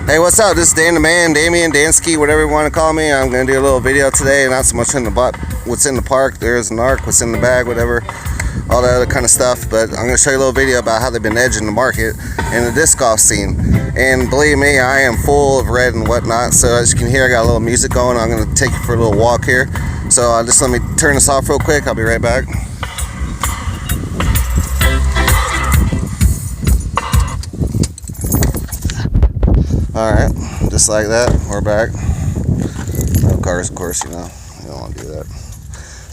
Hey, what's up? This is Dan the Man, Damien, Dansky, whatever you want to call me. I'm going to do a little video today, not so much in the what's in the park, there's an arc, what's in the bag, whatever, all that other kind of stuff. But I'm going to show you a little video about how they've been edging the market in the disc golf scene. And believe me, I am full of red and whatnot. So as you can hear, I got a little music going. I'm going to take you for a little walk here. So just let me turn this off real quick. I'll be right back. Alright, just like that, we're back. No cars, of course, you know, you don't want to do that.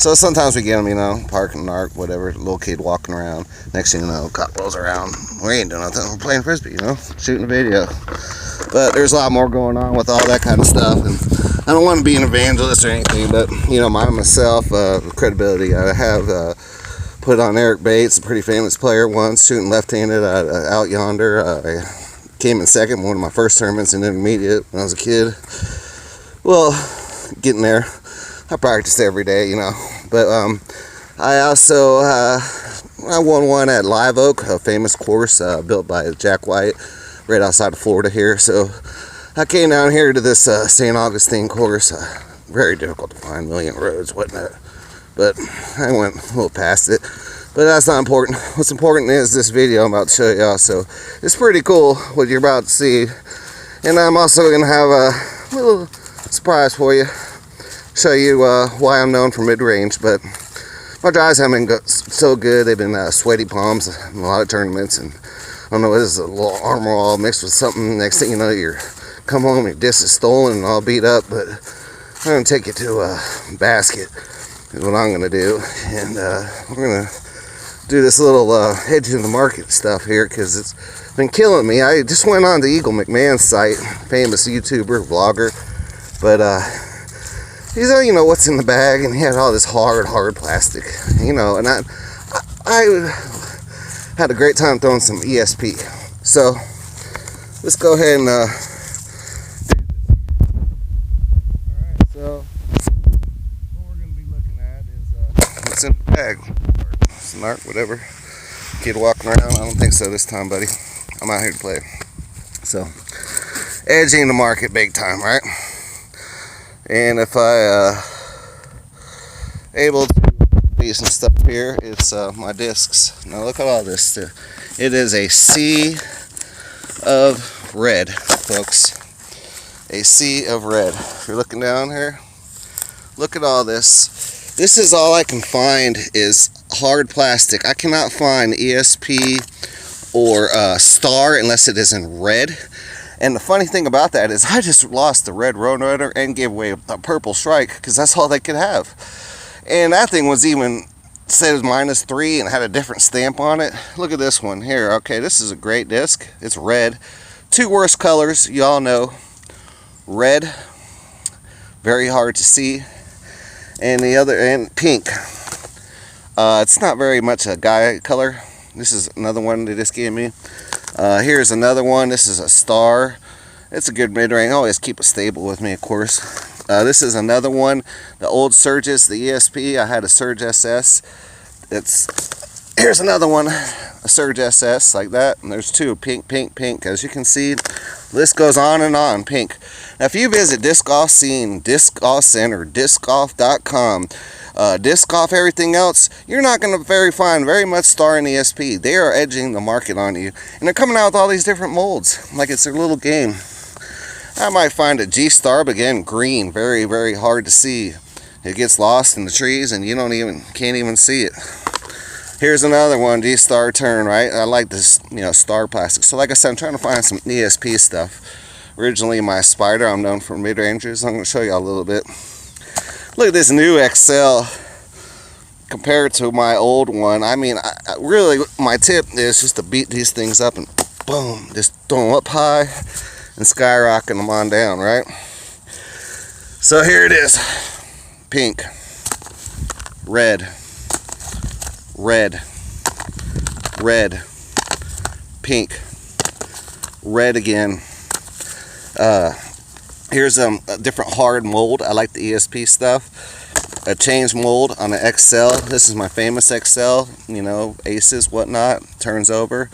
So sometimes we get them, you know, parking an arc, whatever, little kid walking around. Next thing you know, cop rolls around. We ain't doing nothing, we're playing frisbee, you know, shooting a video. But there's a lot more going on with all that kind of stuff. And I don't want to be an evangelist or anything, but, you know, myself, credibility, I have put on Eric Bates, a pretty famous player once, shooting left-handed out yonder. Came in second, one of my first tournaments in intermediate when I was a kid. Well, getting there. I practiced every day, you know. But I also I won one at Live Oak, a famous course built by Jack White, right outside of Florida here. So I came down here to this St. Augustine course. Very difficult to find, million roads, whatnot. But I went a little past it. But that's not important. What's important is this video I'm about to show y'all. So it's pretty cool what you're about to see. And I'm also going to have a little surprise for you. Show you why I'm known for mid-range. But my drives haven't been so good. They've been sweaty palms in a lot of tournaments. And I don't know, this is a little Armor All mixed with something. Next thing you know, you come home, your disc is stolen and all beat up. But I'm going to take you to a basket is what I'm going to do. And we're going to do this little edge in the market stuff here because it's been killing me. I just went on to Eagle McMahon's site, famous YouTuber, vlogger, but he's you know what's in the bag, and he had all this hard plastic, you know, and I had a great time throwing some ESP. So let's go ahead and alright, so what we're going to be looking at is what's in the bag. Snark, whatever. Kid walking around. I don't think so this time, buddy. I'm out here to play. So, edging the market big time, right? And if I able to do some stuff here, it's my discs. Now look at all this. It is a sea of red, folks. A sea of red. If you're looking down here, look at all this. This is all I can find is hard plastic. I cannot find ESP or Star unless it is in red. And the funny thing about that is I just lost the red Roadrunner and gave away a purple Strike because that's all they could have. And that thing was even said it was -3 and had a different stamp on it. Look at this one here. Okay, this is a great disc. It's red. Two worst colors, y'all know. Red, very hard to see. And the other, and pink. It's not very much a guy color. This is another one they just gave me. Here's another one. This is a Star. It's a good mid-range. I always keep it stable with me, of course. This is another one. The old Surges, the ESP. I had a Surge SS. Here's another one. A Surge SS like that. And there's two. Pink, pink, pink. As you can see, list goes on and on. Pink. Now, if you visit Disc Golf Scene, Disc Golf Center, discgolf.com, Disc Golf, everything else, you're not going to find very much Star and ESP. They are edging the market on you. And they're coming out with all these different molds. Like it's their little game. I might find a G-Star, but again, green. Very, very hard to see. It gets lost in the trees and you can't even see it. Here's another one, G-Star Turn, right? I like this, you know, Star plastic. So like I said, I'm trying to find some ESP stuff. Originally my Spider, I'm known for mid-rangers. I'm going to show you a little bit. Look at this new XL compared to my old one. I mean, really, my tip is just to beat these things up and boom, just throw them up high and skyrocket them on down, right? So here it is. Pink, red, red, red, pink, red again. Here's a different hard mold. I like the ESP stuff. A change mold on an XL. This is my famous XL, you know, aces, whatnot, turns over.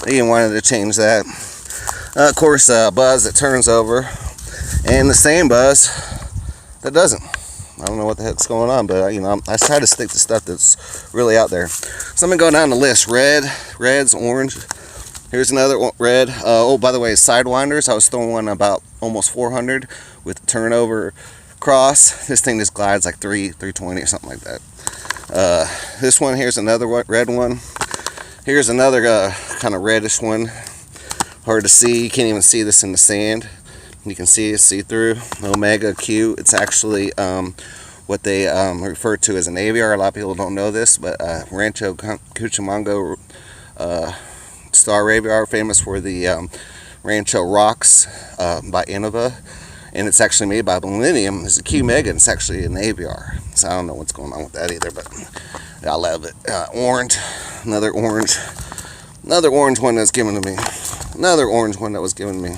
They wanted to change that. Of course, buzz that turns over, and the same buzz that doesn't. I don't know what the heck's going on, but I try to stick to stuff that's really out there. So I'm gonna go down the list. Reds, orange. Here's another red. Oh, by the way, sidewinders. I was throwing one about almost 400 with the turnover cross. This thing just glides like 320 or something like that. This one here's another red one. Here's another kind of reddish one. Hard to see. You can't even see this in the sand. You can see it see-through. Omega Q. It's actually what they refer to as an aviar. A lot of people don't know this, but Rancho Cucamonga star aviar, famous for the Rancho Rocks by Innova, and it's actually made by Millennium. It's a Q Mega, and it's actually an aviar. So I don't know what's going on with that either, but I love it. Orange, another orange one that's given to me, another orange one that was given to me,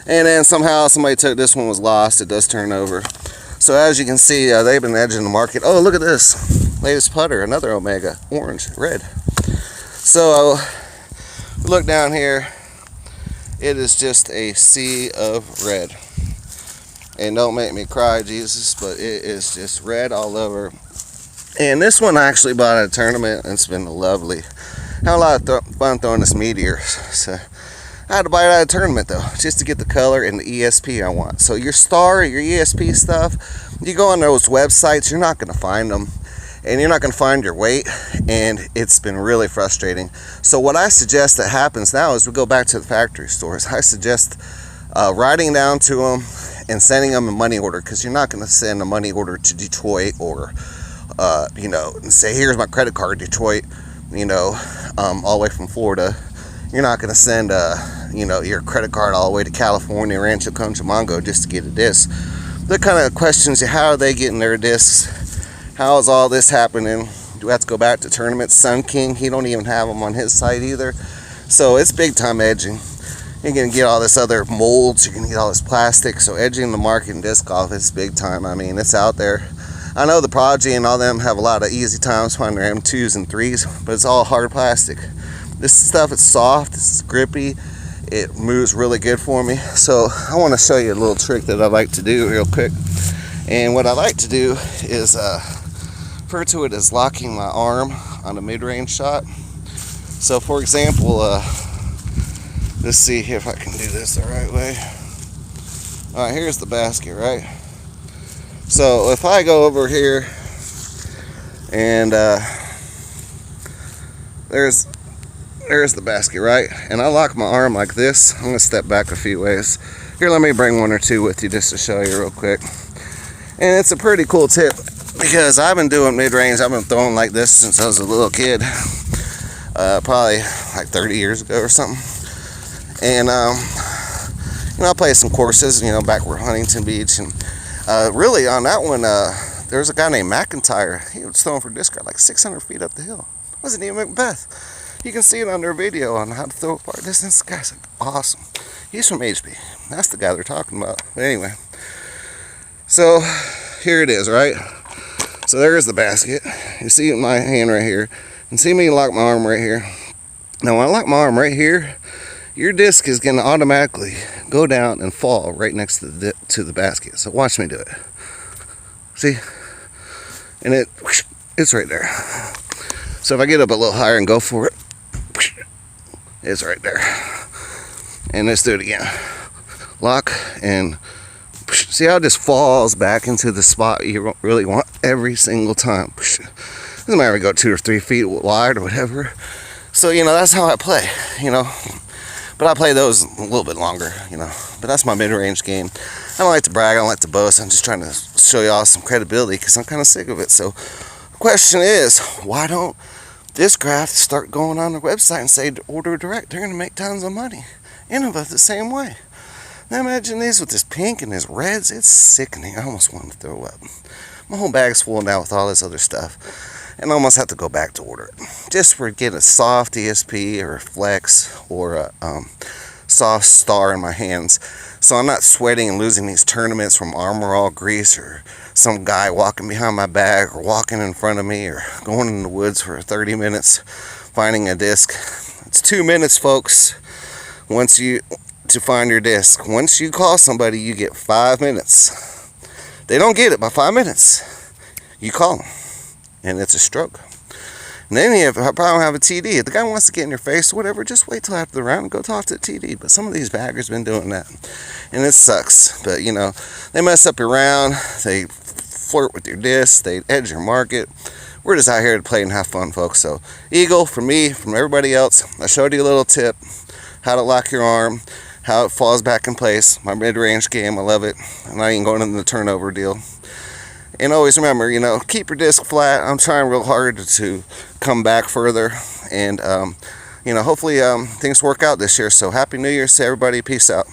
and then somehow somebody took this one, was lost. It does turn over. So as you can see, they've been edging the market. Oh, look at this latest putter, another Omega, orange, red. So look down here, it is just a sea of red. And don't make me cry, Jesus, but it is just red all over. And this one I actually bought at a tournament, and it's been lovely. Had a lot of fun throwing this meteor. So I had to buy it at a tournament though, just to get the color and the ESP I want. So your star, your ESP stuff, you go on those websites, you're not going to find them. And you're not going to find your weight, and it's been really frustrating. So what I suggest that happens now is we go back to the factory stores. I suggest writing down to them and sending them a money order, because you're not going to send a money order to Detroit or and say, here's my credit card, Detroit, all the way from Florida. You're not going to send your credit card all the way to California, Rancho Cucamonga, just to get a disc. The kind of questions, how are they getting their discs? How is all this happening? Do we have to go back to tournaments? Sun King, he don't even have them on his site either. So it's big time edging. You're gonna get all this other molds, you're gonna get all this plastic. So edging the market in disc golf is big time. I mean, it's out there. I know the Prodigy and all them have a lot of easy times finding their M2s and 3s, but it's all hard plastic. This stuff is soft, it's grippy, it moves really good for me. So I want to show you a little trick that I like to do real quick. And what I like to do is refer to it as locking my arm on a mid-range shot. So for example, let's see if I can do this the right way. Alright, here's the basket, right? So if I go over here and there's the basket, right? And I lock my arm like this. I'm gonna step back a few ways. Here, let me bring one or two with you just to show you real quick. And it's a pretty cool tip, because I've been doing mid-range, I've been throwing like this since I was a little kid, probably like 30 years ago or something. And I played some courses, back where Huntington Beach, and really on that one, there was a guy named McIntyre. He was throwing for disc golf like 600 feet up the hill. It wasn't even Macbeth. You can see it on their video on how to throw far distance. This guy's like awesome. He's from HB. That's the guy they're talking about. But anyway, so here it is, right? So there's the basket. You see my hand right here, and see me lock my arm right here. Now when I lock my arm right here, your disc is going to automatically go down and fall right next to the basket. So watch me do it. See? And it's right there. So if I get up a little higher and go for it, it's right there. And let's do it again. Lock and see how it just falls back into the spot you really want every single time. Doesn't matter if I go 2 or 3 feet wide or whatever. So that's how I play. But I play those a little bit longer. But that's my mid-range game. I don't like to brag, I don't like to boast. I'm just trying to show y'all some credibility, because I'm kind of sick of it. So the question is, why don't Discraft start going on their website and say order direct? They're going to make tons of money. Innova the same way. Now imagine these with this pink and this reds. It's sickening. I almost want to throw up. My whole bag's full now with all this other stuff, and I almost have to go back to order it. Just for getting a soft ESP or a flex or a soft star in my hands, so I'm not sweating and losing these tournaments from Armor All grease, or some guy walking behind my bag, or walking in front of me, or going in the woods for 30 minutes finding a disc. It's 2 minutes, folks. Once you to find your disc. Once you call somebody, you get 5 minutes. They don't get it by 5 minutes. You call them, and it's a stroke. And then you probably have a TD. If the guy wants to get in your face or whatever, just wait till after the round and go talk to the TD. But some of these baggers been doing that, and it sucks. But you know, they mess up your round. They flirt with your disc. They edge your market. We're just out here to play and have fun, folks. So eagle, from me, from everybody else, I showed you a little tip, how to lock your arm, how it falls back in place. My mid-range game, I love it. I'm not even going into the turnover deal. And always remember, you know, keep your disc flat. I'm trying real hard to come back further. And, you know, hopefully things work out this year. So Happy New Year to everybody. Peace out.